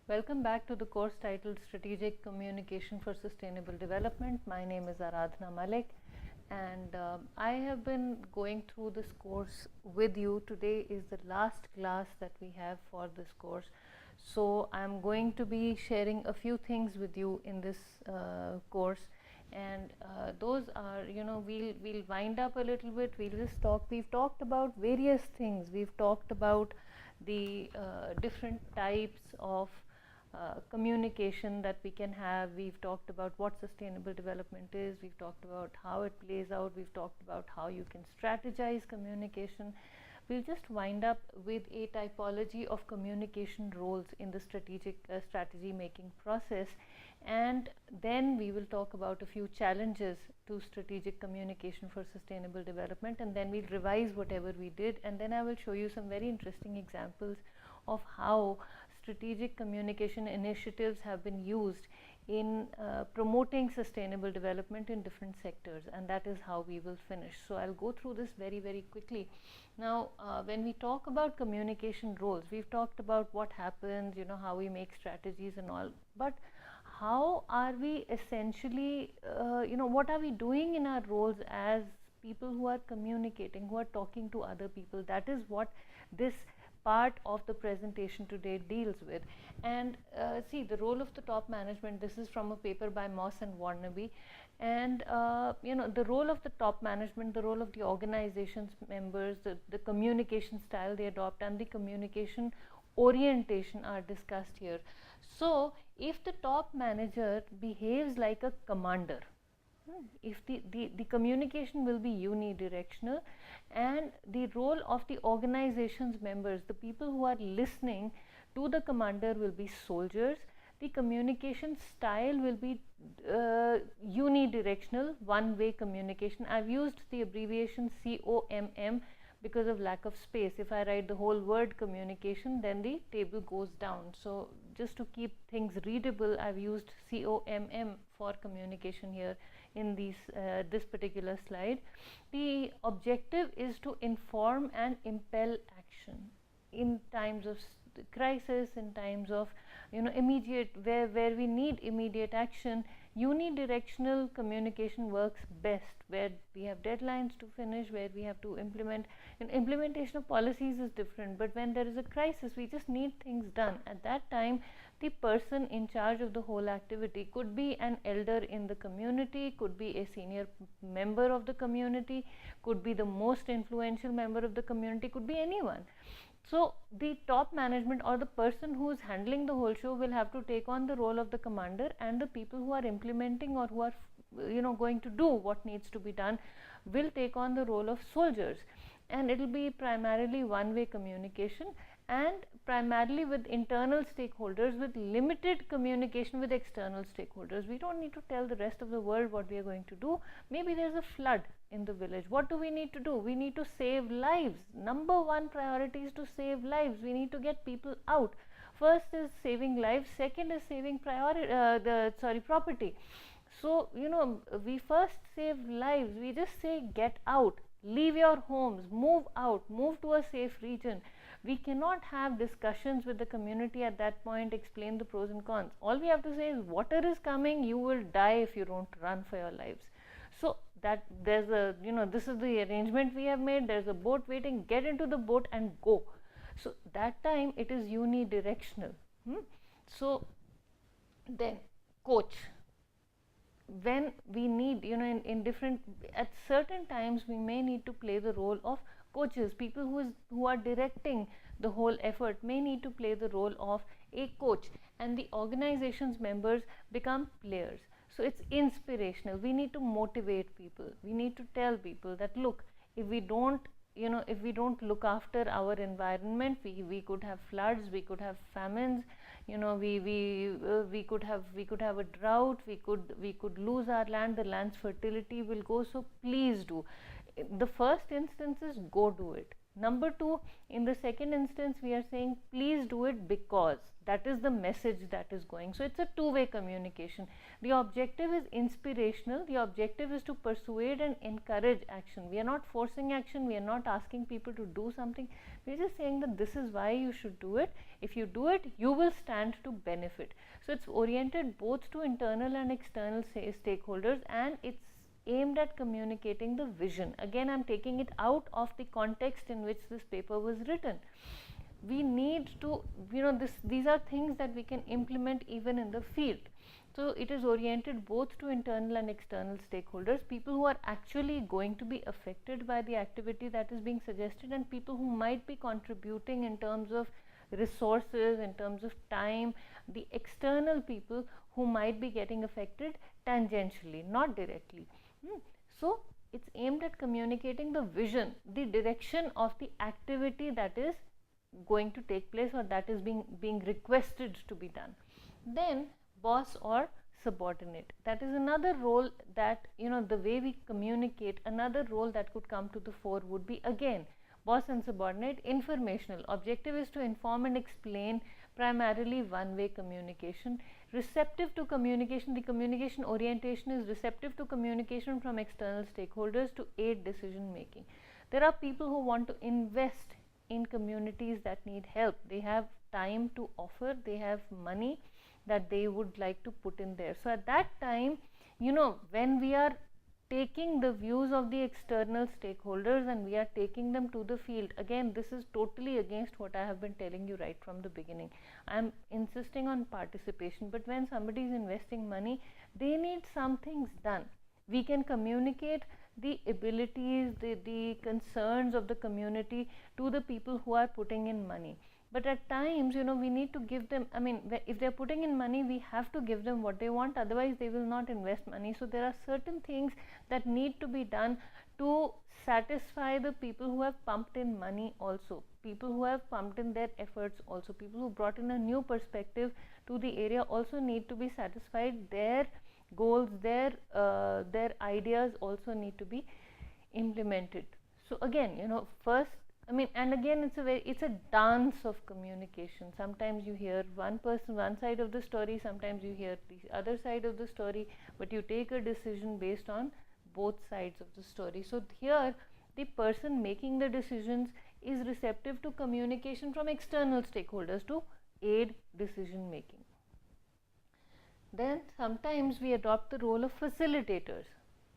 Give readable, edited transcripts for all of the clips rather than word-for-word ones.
Welcome back to the course titled Strategic Communication for Sustainable Development. My name is Aradhana Malik, and I have been going through this course with you. Today is the last class that we have for this course. So I'm going to be sharing a few things with you in this course, and those are, we'll wind up a little bit. We'll just talk. We've talked about various things. We've talked about the different types of communication that we can have. We've talked about what sustainable development is. We've talked about how it plays out. We've talked about how you can strategize communication. We'll just wind up with a typology of communication roles in the strategy making process, and then we will talk about a few challenges to strategic communication for sustainable development, and then we'll revise whatever we did, and then I will show you some very interesting examples of how strategic communication initiatives have been used in promoting sustainable development in different sectors, and that is how we will finish. So I'll go through this very, very quickly. Now, when we talk about communication roles, we've talked about what happens, how we make strategies and all, but how are we essentially, what are we doing in our roles as people who are communicating, who are talking to other people? That is what this part of the presentation today deals with. And see, the role of the top management, this is from a paper by Moss and Warnaby, and the role of the top management, the role of the organization's members, the communication style they adopt, and the communication orientation are discussed here. So if the top manager behaves like a commander, if the communication will be unidirectional, and the role of the organization's members, the people who are listening to the commander, will be soldiers. The communication style will be unidirectional, one-way communication. I've used the abbreviation COMM because of lack of space. If I write the whole word communication, then the table goes down. So just to keep things readable, I've used COMM for communication here in this particular slide. The objective is to inform and impel action in times of crisis, in times of immediate, where we need immediate action. Unidirectional communication works best where we have deadlines to finish, where we have to implement, and implementation of policies is different, but when there is a crisis, we just need things done. At that time, the person in charge of the whole activity could be an elder in the community, could be a senior member of the community, could be the most influential member of the community, could be anyone. So the top management, or the person who is handling the whole show, will have to take on the role of the commander, and the people who are implementing, or who are going to do what needs to be done, will take on the role of soldiers. And it will be primarily one-way communication, and primarily with internal stakeholders, with limited communication with external stakeholders. We don't need to tell the rest of the world what we are going to do. Maybe there's a flood in the village. What do we need to do? We need to save lives. Number one priority is to save lives. We need to get people out. First is saving lives, second is saving property. So we first save lives. We just say get out, leave your homes, move out, move to a safe region. We cannot have discussions with the community at that point, explain the pros and cons. All we have to say is water is coming, you will die if you don't run for your lives. So that there's a, this is the arrangement we have made. There's a boat waiting, get into the boat and go. So that time it is unidirectional. So then coach, when we need, in different, at certain times we may need to play the role of coaches. People who are directing the whole effort may need to play the role of a coach, and the organization's members become players. So it's inspirational. We need to motivate people. We need to tell people that, look, if we don't look after our environment, we could have floods, we could have famines, we could have a drought, we could lose our land, the land's fertility will go. So please do. The first instance is go do it. Number two, in the second instance, we are saying please do it because that is the message that is going. So it's a two-way communication. The objective is inspirational. The objective is to persuade and encourage action. We are not forcing action. We are not asking people to do something. We are just saying that this is why you should do it. If you do it, you will stand to benefit. So it's oriented both to internal and external stakeholders, and it's aimed at communicating the vision. Again, I'm taking it out of the context in which this paper was written. We need to, these are things that we can implement even in the field. So it is oriented both to internal and external stakeholders, people who are actually going to be affected by the activity that is being suggested, and people who might be contributing in terms of resources, in terms of time, the external people who might be getting affected tangentially, not directly. So it's aimed at communicating the vision, the direction of the activity that is going to take place, or that is being requested to be done. Then boss or subordinate, that is another role that, the way we communicate, another role that could come to the fore would be, again, boss and subordinate. Informational, objective is to inform and explain, primarily one-way communication. Receptive to communication, the communication orientation is receptive to communication from external stakeholders to aid decision making. There are people who want to invest in communities that need help. They have time to offer, they have money that they would like to put in there. So at that time, when we are taking the views of the external stakeholders and we are taking them to the field, again, this is totally against what I have been telling you right from the beginning. I am insisting on participation, but when somebody is investing money, they need some things done. We can communicate the abilities, the concerns of the community to the people who are putting in money. But at times, we need to give them, if they're putting in money, we have to give them what they want, otherwise they will not invest money. So there are certain things that need to be done to satisfy the people who have pumped in money also, people who have pumped in their efforts also, people who brought in a new perspective to the area also need to be satisfied. Their goals, their ideas also need to be implemented. So again, first, and again, it's a dance of communication. Sometimes you hear one person, one side of the story, sometimes you hear the other side of the story, but you take a decision based on both sides of the story. So here, the person making the decisions is receptive to communication from external stakeholders to aid decision making. Then sometimes we adopt the role of facilitators.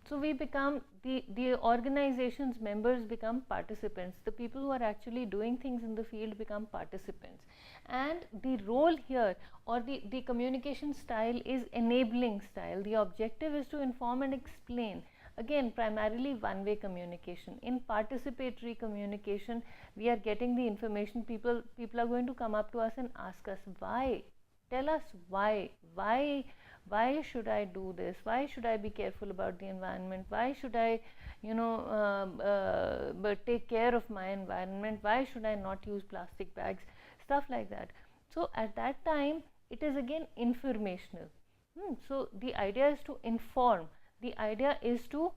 So we become, the organization's members become participants. The people who are actually doing things in the field become participants. And the role here, or the communication style, is enabling style. The objective is to inform and explain. Again, primarily one-way communication. In participatory communication, we are getting the information. People are going to come up to us and ask us why. Tell us why should I do this? Why should I be careful about the environment? Why should I, take care of my environment? Why should I not use plastic bags? Stuff like that. So at that time, it is again informational. So the idea is to inform. The idea is to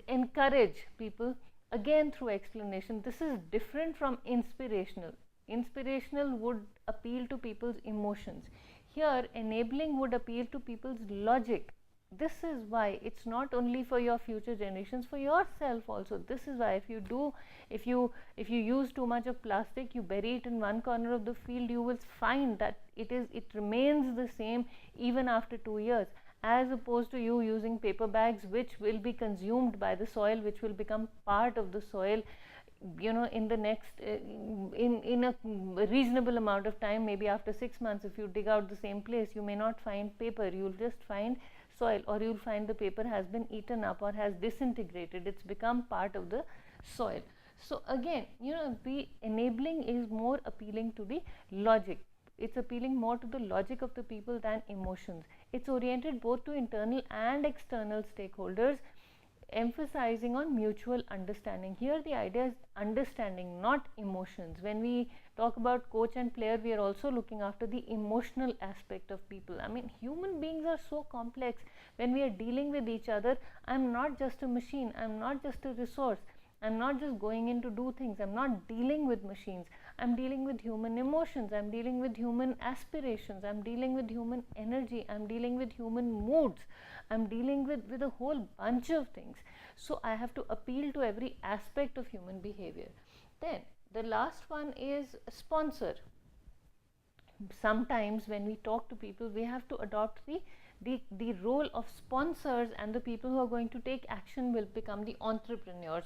encourage people, again through explanation. This is different from inspirational. Inspirational would appeal to people's emotions. Here, enabling would appeal to people's logic. This is why it's not only for your future generations, for yourself also. This is why if you use too much of plastic, you bury it in one corner of the field, you will find that it remains the same even after 2 years, as opposed to you using paper bags, which will be consumed by the soil, which will become part of the soil, in the next in a reasonable amount of time. Maybe after 6 months, if you dig out the same place, you may not find paper, you'll just find soil, or you'll find the paper has been eaten up or has disintegrated. It's become part of the soil. So again, the enabling is more appealing to the logic. It's appealing more to the logic of the people than emotions. It's oriented both to internal and external stakeholders, emphasizing on mutual understanding. Here the idea is understanding, not emotions. When we talk about coach and player, we are also looking after the emotional aspect of people. Human beings are so complex. When we are dealing with each other, I'm not just a machine, I'm not just a resource, I'm not just going in to do things. I'm not dealing with machines. I'm dealing with human emotions. I'm dealing with human aspirations. I'm dealing with human energy. I'm dealing with human moods. I'm dealing with a whole bunch of things. So I have to appeal to every aspect of human behavior. Then the last one is sponsor. Sometimes when we talk to people, we have to adopt the role of sponsors, and the people who are going to take action will become the entrepreneurs.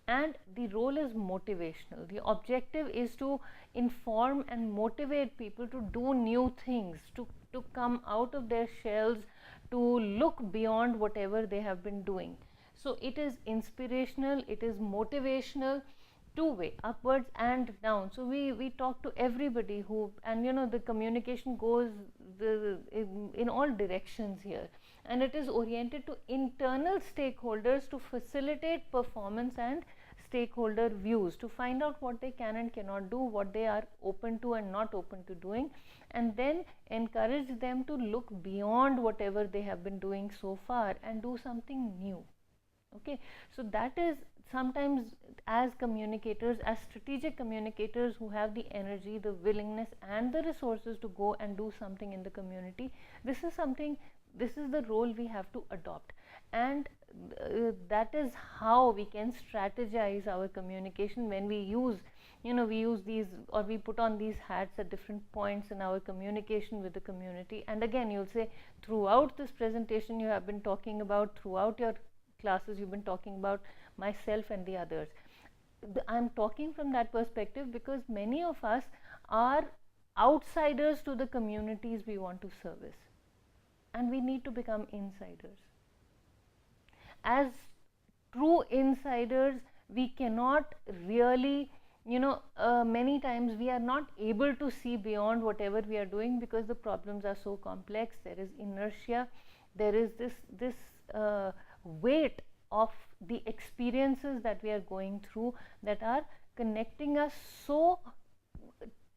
And the role is motivational. The objective is to inform and motivate people to do new things, to come out of their shells, to look beyond whatever they have been doing. So it is inspirational, it is motivational, two-way, upwards and down. So we talk to everybody who, and you know, the communication goes in all directions here, and it is oriented to internal stakeholders to facilitate performance and stakeholder views, to find out what they can and cannot do, what they are open to and not open to doing, and then encourage them to look beyond whatever they have been doing so far and do something new. Okay, so that is sometimes, as communicators, as strategic communicators who have the energy, the willingness and the resources to go and do something in the community, this is the role we have to adopt. And that is how we can strategize our communication when we use, you know, we use these, or we put on these hats at different points in our communication with the community. And again, you'll say, throughout this presentation you have been talking about, throughout your classes you've been talking about myself and the others. I'm talking from that perspective because many of us are outsiders to the communities we want to service, and we need to become insiders. As true insiders, we cannot really, you know, many times we are not able to see beyond whatever we are doing because the problems are so complex. There is inertia, there is this weight of the experiences that we are going through that are connecting us so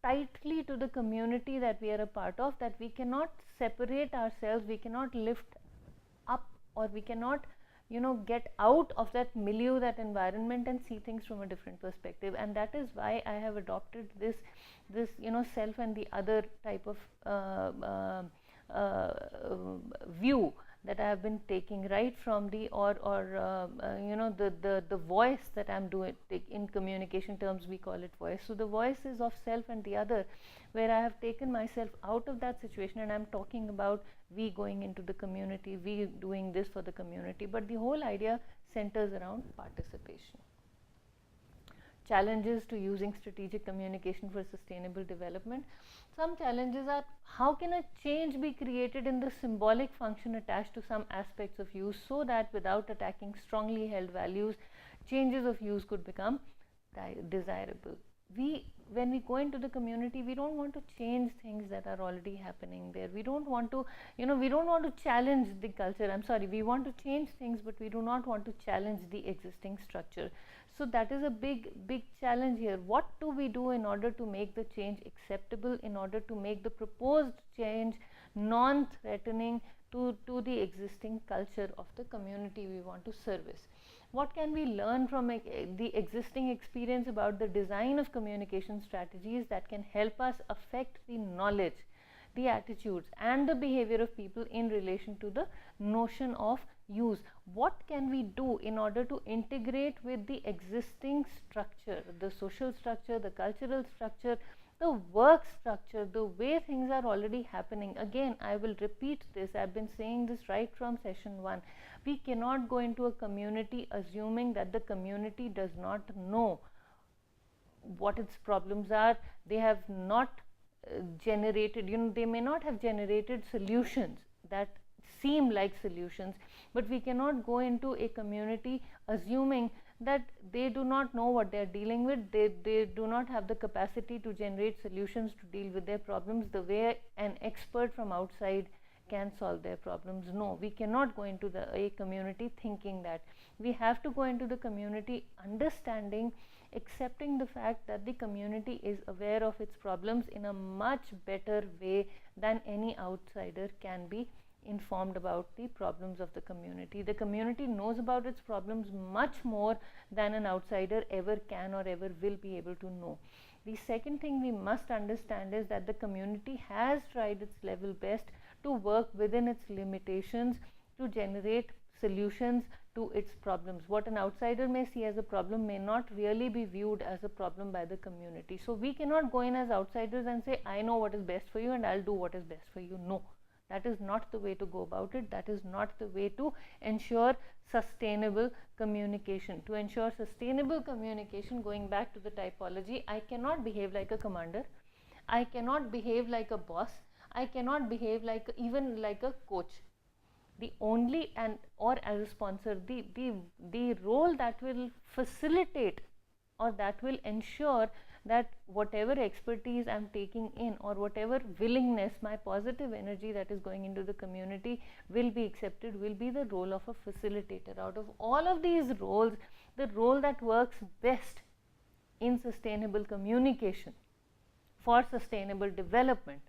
tightly to the community that we are a part of, that we cannot separate ourselves, we cannot lift up, or we cannot, you know, get out of that milieu, that environment, and see things from a different perspective. And that is why I have adopted this you know, self and the other type of view that I have been taking right from the, you know, the voice that I'm doing. In communication terms we call it voice. So the voice is of self and the other, where I have taken myself out of that situation and I'm talking about we going into the community, we doing this for the community. But the whole idea centers around participation. Challenges to using strategic communication for sustainable development. Some challenges are, how can a change be created in the symbolic function attached to some aspects of use, so that without attacking strongly held values, changes of use could become desirable. When we go into the community, we don't want to change things that are already happening there. We don't want to, you know, we don't want to challenge the culture. I'm sorry, we want to change things, but we do not want to challenge the existing structure. So that is a big challenge here. What do we do in order to make the change acceptable, in order to make the proposed change non-threatening to the existing culture of the community we want to service? What can we learn from the existing experience about the design of communication strategies that can help us affect the knowledge, the attitudes and the behavior of people in relation to the notion of use? What can we do in order to integrate with the existing structure, the social structure, the cultural structure, the work structure, the way things are already happening? Again, I will repeat this, I've been saying this right from session 1. We cannot go into a community assuming that the community does not know what its problems are. They have not generated, you know, they may not have generated solutions that seem like solutions, but we cannot go into a community assuming that they do not know what they are dealing with, they do not have the capacity to generate solutions to deal with their problems the way an expert from outside can solve their problems. No, we cannot go into a community thinking that. We have to go into the community understanding, accepting the fact that the community is aware of its problems in a much better way than any outsider can be informed about the problems of the community. The community knows about its problems much more than an outsider ever can or ever will be able to know. The second thing we must understand is that the community has tried its level best to work within its limitations to generate solutions to its problems. What an outsider may see as a problem may not really be viewed as a problem by the community. So we cannot go in as outsiders and say, I know what is best for you and I'll do what is best for you. No, that is not the way to go about it. That is not the way to ensure sustainable communication. To ensure sustainable communication, going back to the typology, I cannot behave like a commander. I cannot behave like a boss. I cannot behave like even like a coach. The only and or as a sponsor, the role that will facilitate or that will ensure that whatever expertise I'm taking in or whatever willingness, my positive energy that is going into the community will be accepted, will be the role of a facilitator. Out of all of these roles, the role that works best in sustainable communication for sustainable development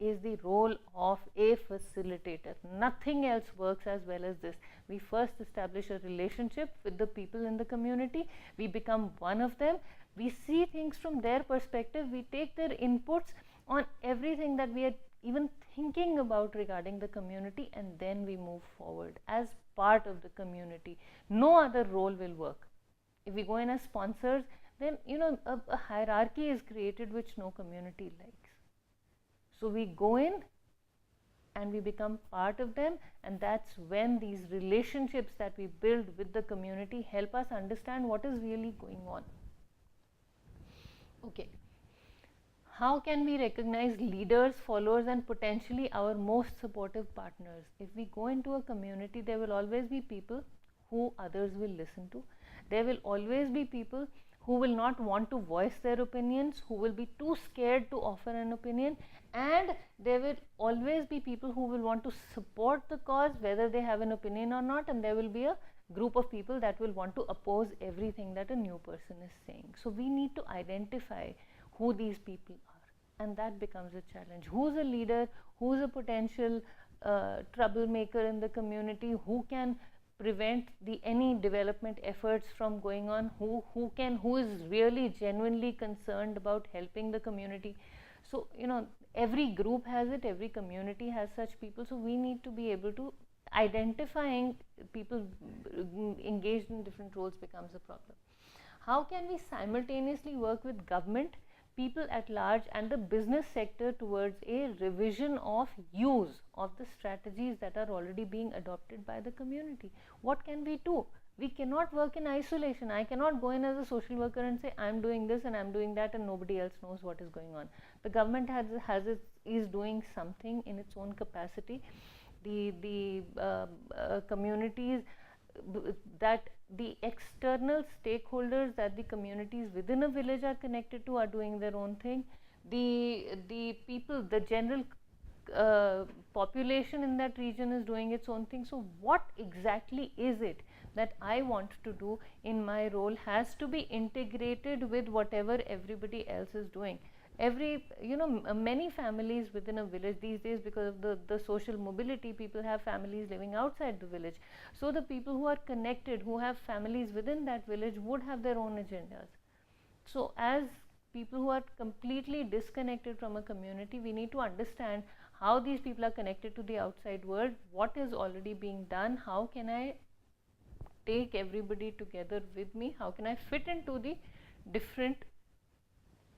is the role of a facilitator. Nothing else works as well as this. We first establish a relationship with the people in the community, we become one of them, we see things from their perspective, we take their inputs on everything that we are even thinking about regarding the community, and then we move forward as part of the community. No other role will work. If we go in as sponsors, then a hierarchy is created which no community likes. So we go in and we become part of them, and that's when these relationships that we build with the community help us understand what is really going on. Okay, how can we recognize leaders, followers, and potentially our most supportive partners? If we go into a community, there will always be people who others will listen to. There will always be people who will not want to voice their opinions, who will be too scared to offer an opinion, and there will always be people who will want to support the cause whether they have an opinion or not, and there will be a group of people that will want to oppose everything that a new person is saying. So we need to identify who these people are, and that becomes a challenge. Who's a leader, who's a potential troublemaker in the community, who can prevent any development efforts from going on, who is really genuinely concerned about helping the community. So every group has it, every community has such people, so we need to be able to identifying people engaged in different roles becomes a problem. How can we simultaneously work with government, people at large, and the business sector towards a revision of use of the strategies that are already being adopted by the community? What can we do? We cannot work in isolation. I cannot go in as a social worker and say I'm doing this and I'm doing that and nobody else knows what is going on. The government is doing something in its own capacity. The communities, that the external stakeholders that the communities within a village are connected to are doing their own thing. The people, the general population in that region is doing its own thing. So what exactly is it that I want to do in my role has to be integrated with whatever everybody else is doing. Many families within a village these days, because of the social mobility, people have families living outside the village. So the people who are connected, who have families within that village, would have their own agendas. So as people who are completely disconnected from a community, we need to understand how these people are connected to the outside world, what is already being done, how can I take everybody together with me, how can I fit into the different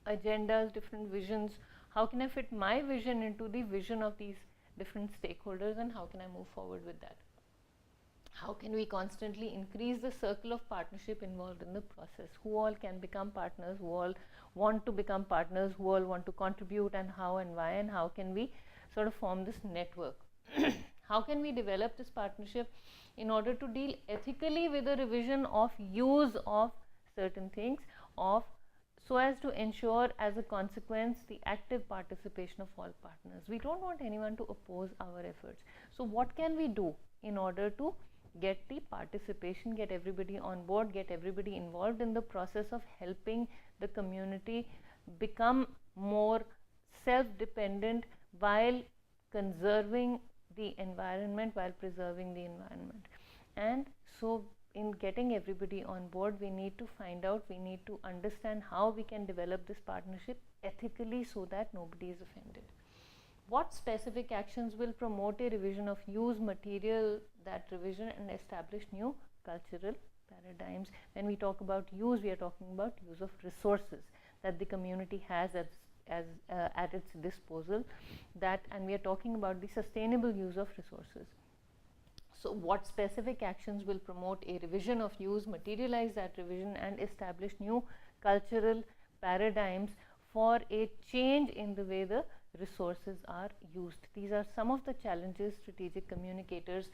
agendas, different visions, how can I fit my vision into the vision of these different stakeholders, and how can I move forward with that? How can we constantly increase the circle of partnership involved in the process? Who all can become partners, who all want to become partners, who all want to contribute, and how and why, and how can we sort of form this network? How can we develop this partnership in order to deal ethically with the revision of use of certain things, so as to ensure as a consequence the active participation of all partners? We don't want anyone to oppose our efforts. So what can we do in order to get the participation, get everybody on board, get everybody involved in the process of helping the community become more self-dependent while conserving the environment while preserving the environment. And so in getting everybody on board, we need to find out, we need to understand how we can develop this partnership ethically so that nobody is offended. What specific actions will promote a revision of use material, that revision, and establish new cultural paradigms? When we talk about use, we are talking about use of resources that the community has at its disposal, and we are talking about the sustainable use of resources. So what specific actions will promote a revision of use, materialize that revision, and establish new cultural paradigms for a change in the way the resources are used? These are some of the challenges strategic communicators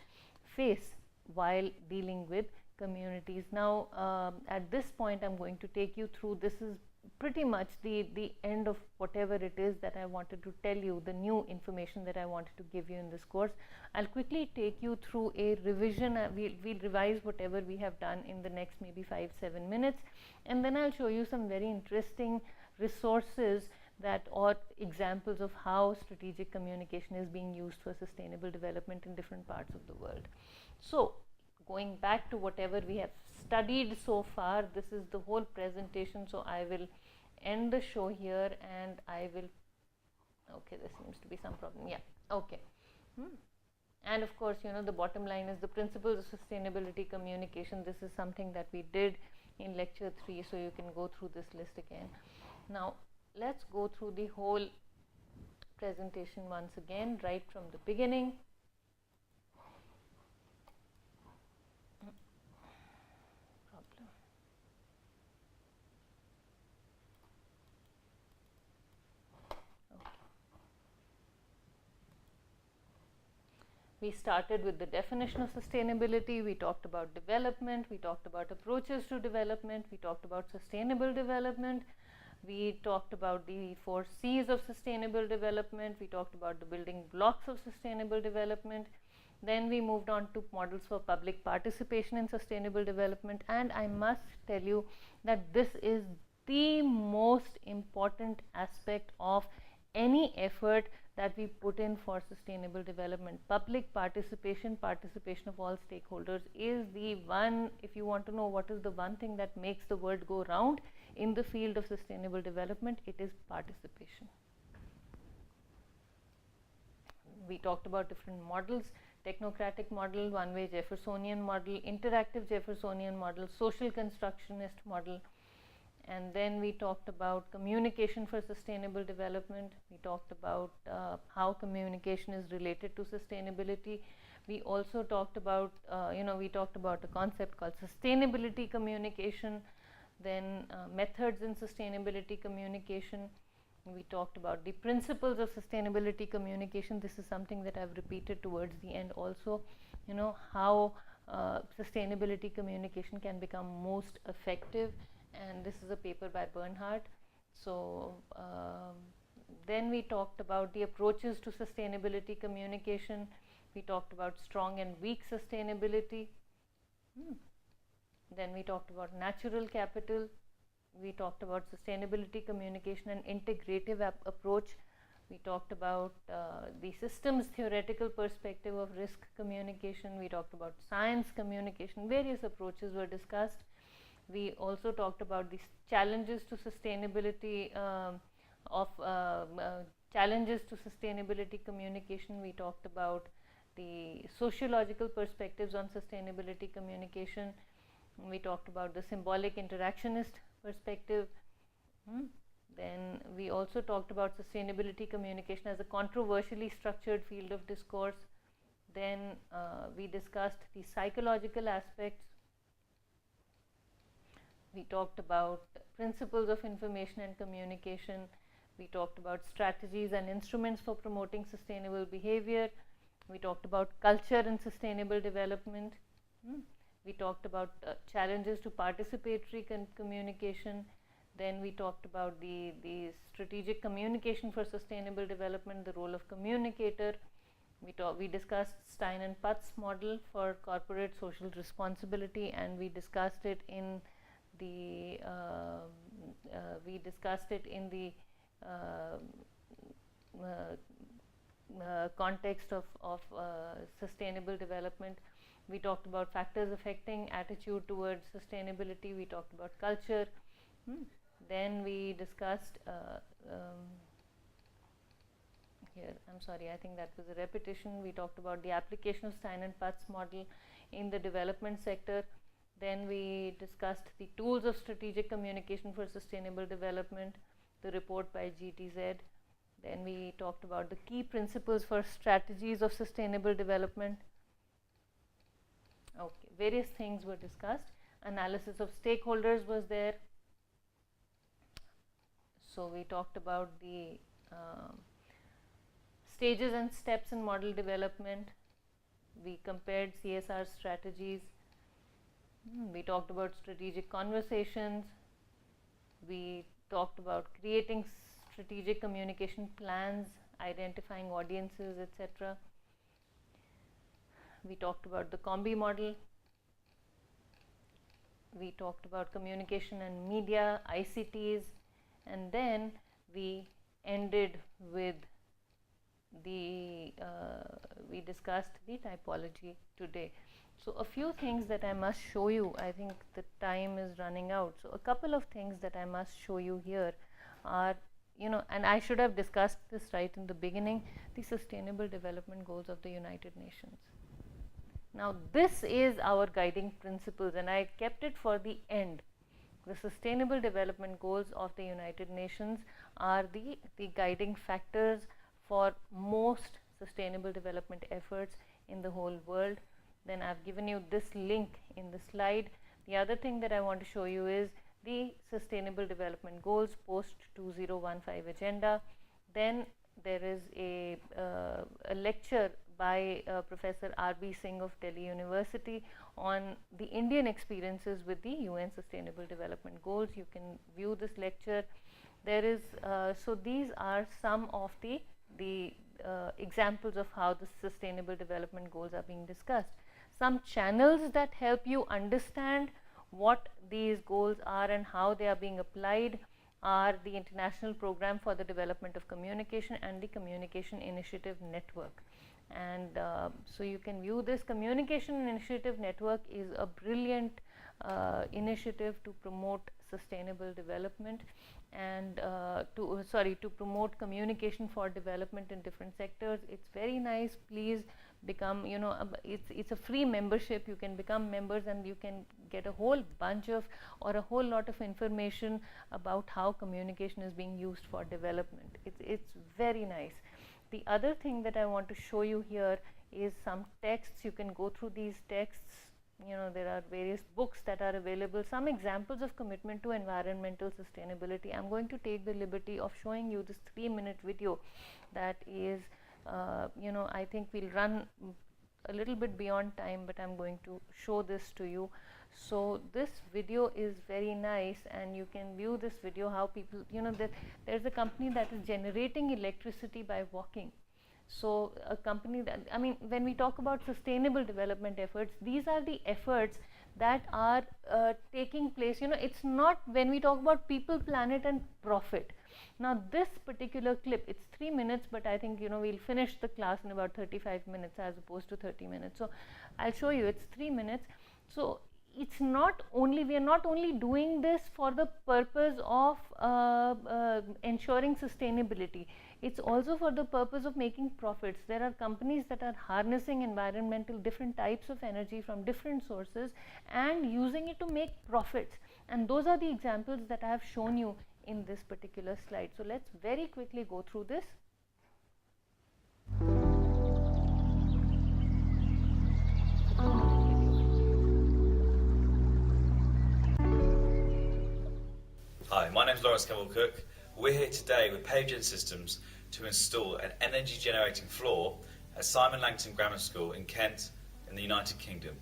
face while dealing with communities. Now, at this point, I'm going to take you through, this is pretty much the end of whatever it is that I wanted to tell you, the new information that I wanted to give you in this course. I'll quickly take you through a revision. We'll revise whatever we have done in the next maybe 5-7 minutes, and then I'll show you some very interesting resources that, or examples of how strategic communication is being used for sustainable development in different parts of the world. So going back to whatever we have studied so far, this is the whole presentation, so I will end the show here and I will, okay, there seems to be some problem, yeah, okay. And of course, the bottom line is the principles of sustainability communication. This is something that we did in lecture 3, so you can go through this list again. Now let's go through the whole presentation once again, right from the beginning. We started with the definition of sustainability, we talked about development, we talked about approaches to development, we talked about sustainable development, we talked about the 4 C's of sustainable development, we talked about the building blocks of sustainable development. Then we moved on to models for public participation in sustainable development, and I must tell you that this is the most important aspect of any effort that we put in for sustainable development. Public participation, participation of all stakeholders, is the one, if you want to know what is the one thing that makes the world go round in the field of sustainable development, it is participation. We talked about different models: technocratic model, one-way Jeffersonian model, interactive Jeffersonian model, social constructionist model. And then we talked about communication for sustainable development. We talked about how communication is related to sustainability. We also talked about, we talked about a concept called sustainability communication, then methods in sustainability communication. We talked about the principles of sustainability communication. This is something that I've repeated towards the end also, how sustainability communication can become most effective. And this is a paper by Bernhardt. So then we talked about the approaches to sustainability communication. We talked about strong and weak sustainability. Then we talked about natural capital. We talked about sustainability communication and integrative approach. We talked about the systems theoretical perspective of risk communication. We talked about science communication. Various approaches were discussed. We also talked about the challenges to sustainability challenges to sustainability communication. We talked about the sociological perspectives on sustainability communication. We talked about the symbolic interactionist perspective. Then we also talked about sustainability communication as a controversially structured field of discourse. Then we discussed the psychological aspects. We talked about principles of information and communication. We talked about strategies and instruments for promoting sustainable behavior. We talked about culture and sustainable development. We talked about challenges to participatory communication. Then we talked about the strategic communication for sustainable development, the role of communicator. We discussed Stein and Putt's model for corporate social responsibility, and we discussed it in the context of sustainable development. We talked about factors affecting attitude towards sustainability. We talked about culture. Then we discussed here, I'm sorry, I think that was a repetition. We talked about the application of Stein and Putz model in the development sector. Then we discussed the tools of strategic communication for sustainable development, the report by GTZ. Then we talked about the key principles for strategies of sustainable development. Okay, various things were discussed. Analysis of stakeholders was there. So we talked about the stages and steps in model development. We compared CSR strategies. We talked about strategic conversations. We talked about creating strategic communication plans, identifying audiences, etc. We talked about the Combi model. We talked about communication and media, ICTs, and then we ended with the we discussed the typology today. So a few things that I must show you. I think the time is running out. So a couple of things that I must show you here are, and I should have discussed this right in the beginning, the Sustainable Development Goals of the United Nations. Now this is our guiding principles, and I kept it for the end. The Sustainable Development Goals of the United Nations are the guiding factors for most sustainable development efforts in the whole world. Then I've given you this link in the slide. The other thing that I want to show you is the Sustainable Development Goals post 2015 agenda. Then there is a lecture by Professor R.B. Singh of Delhi University on the Indian experiences with the UN Sustainable Development Goals. You can view this lecture. There is so these are some of the examples of how the Sustainable Development Goals are being discussed. Some channels that help you understand what these goals are and how they are being applied are the International Program for the Development of Communication and the Communication Initiative Network. And so you can view this. Communication Initiative Network is a brilliant initiative to promote sustainable development and to promote communication for development in different sectors. It's very nice. Please become, it's a free membership. You can become members and you can get a whole bunch of or a whole lot of information about how communication is being used for development. It's very nice. The other thing that I want to show you here is some texts. You can go through these texts. There are various books that are available. Some examples of commitment to environmental sustainability. I'm going to take the liberty of showing you this 3-minute video that is, I think we'll run a little bit beyond time, but I'm going to show this to you. So this video is very nice, and you can view this video how people, there's a company that is generating electricity by walking. So a company that, when we talk about sustainable development efforts, these are the efforts that are taking place. It's not when we talk about people, planet and profit. Now this particular clip, it's 3 minutes, but I think we'll finish the class in about 35 minutes as opposed to 30 minutes. So I'll show you, it's 3 minutes. So it's not only, we are not only doing this for the purpose of ensuring sustainability, it's also for the purpose of making profits. There are companies that are harnessing environmental different types of energy from different sources and using it to make profits, and those are the examples that I have shown you in this particular slide. So let's very quickly go through this. Hi, my name is Lawrence Campbell-Cook. We're here today with Pavegen Systems to install an energy generating floor at Simon Langton Grammar School in Kent in the United Kingdom.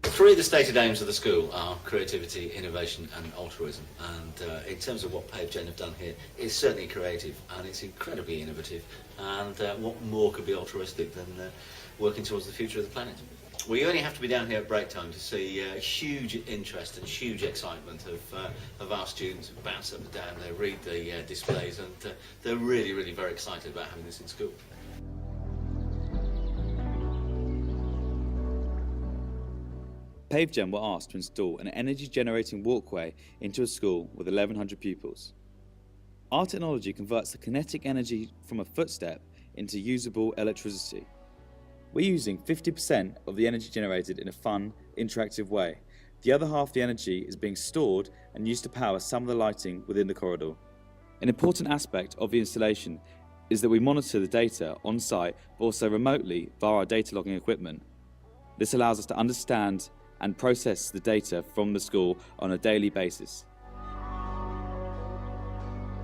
Three of the stated aims of the school are creativity, innovation and altruism, and in terms of what Pavegen have done here, it's certainly creative and it's incredibly innovative, and what more could be altruistic than working towards the future of the planet. We only have to be down here at break time to see huge interest and huge excitement of our students who bounce up and down, they read the displays, and they're really very excited about having this in school. PaveGen were asked to install an energy-generating walkway into a school with 1,100 pupils. Our technology converts the kinetic energy from a footstep into usable electricity. We're using 50% of the energy generated in a fun, interactive way. The other half of the energy is being stored and used to power some of the lighting within the corridor. An important aspect of the installation is that we monitor the data on site but also remotely via our data logging equipment. This allows us to understand and process the data from the school on a daily basis.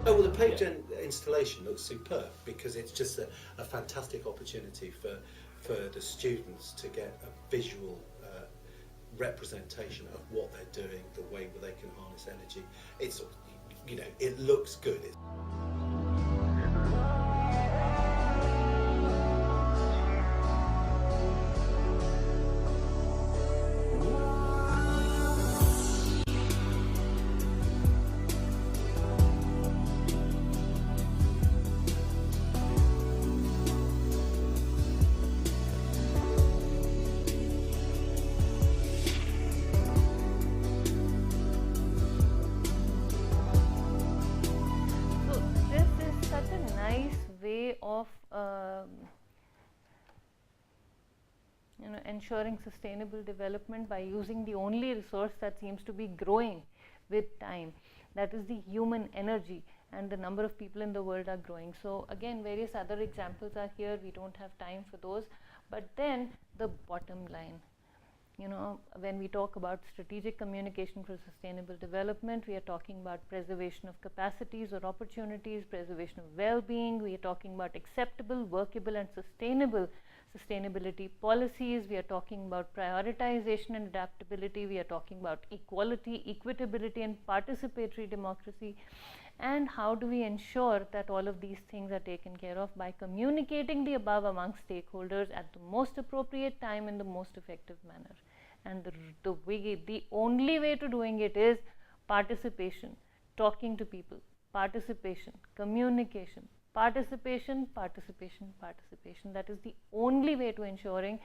Oh, well, the PaveGen installation looks superb because it's just a fantastic opportunity for the students to get a visual representation of what they're doing, the way that they can harness energy. It's, you know, it looks good. Of ensuring sustainable development by using the only resource that seems to be growing with time, that is the human energy, and the number of people in the world are growing. So again, various other examples are here, we don't have time for those, but then the bottom line, when we talk about strategic communication for sustainable development, we are talking about preservation of capacities or opportunities, preservation of well-being, we are talking about acceptable, workable and sustainability policies, we are talking about prioritization and adaptability, we are talking about equality, equitability and participatory democracy. And how do we ensure that all of these things are taken care of? By communicating the above among stakeholders at the most appropriate time in the most effective manner. And the only way to doing it is participation, talking to people, participation, communication, participation, participation, participation. That is the only way to ensuring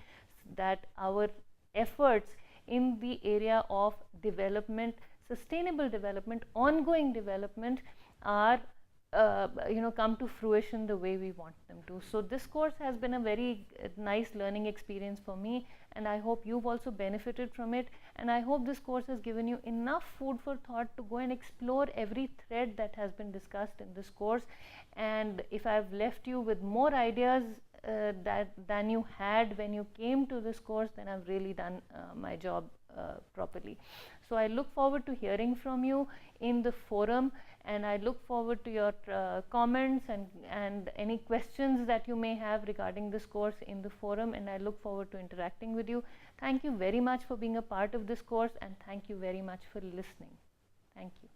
that our efforts in the area of development, sustainable development, ongoing development are come to fruition the way we want them to. So this course has been a very nice learning experience for me, and I hope you've also benefited from it, and I hope this course has given you enough food for thought to go and explore every thread that has been discussed in this course. And if I've left you with more ideas than you had when you came to this course, then I've really done my job properly. So I look forward to hearing from you in the forum, and I look forward to your comments and any questions that you may have regarding this course in the forum, and I look forward to interacting with you. Thank you very much for being a part of this course, and thank you very much for listening. Thank you.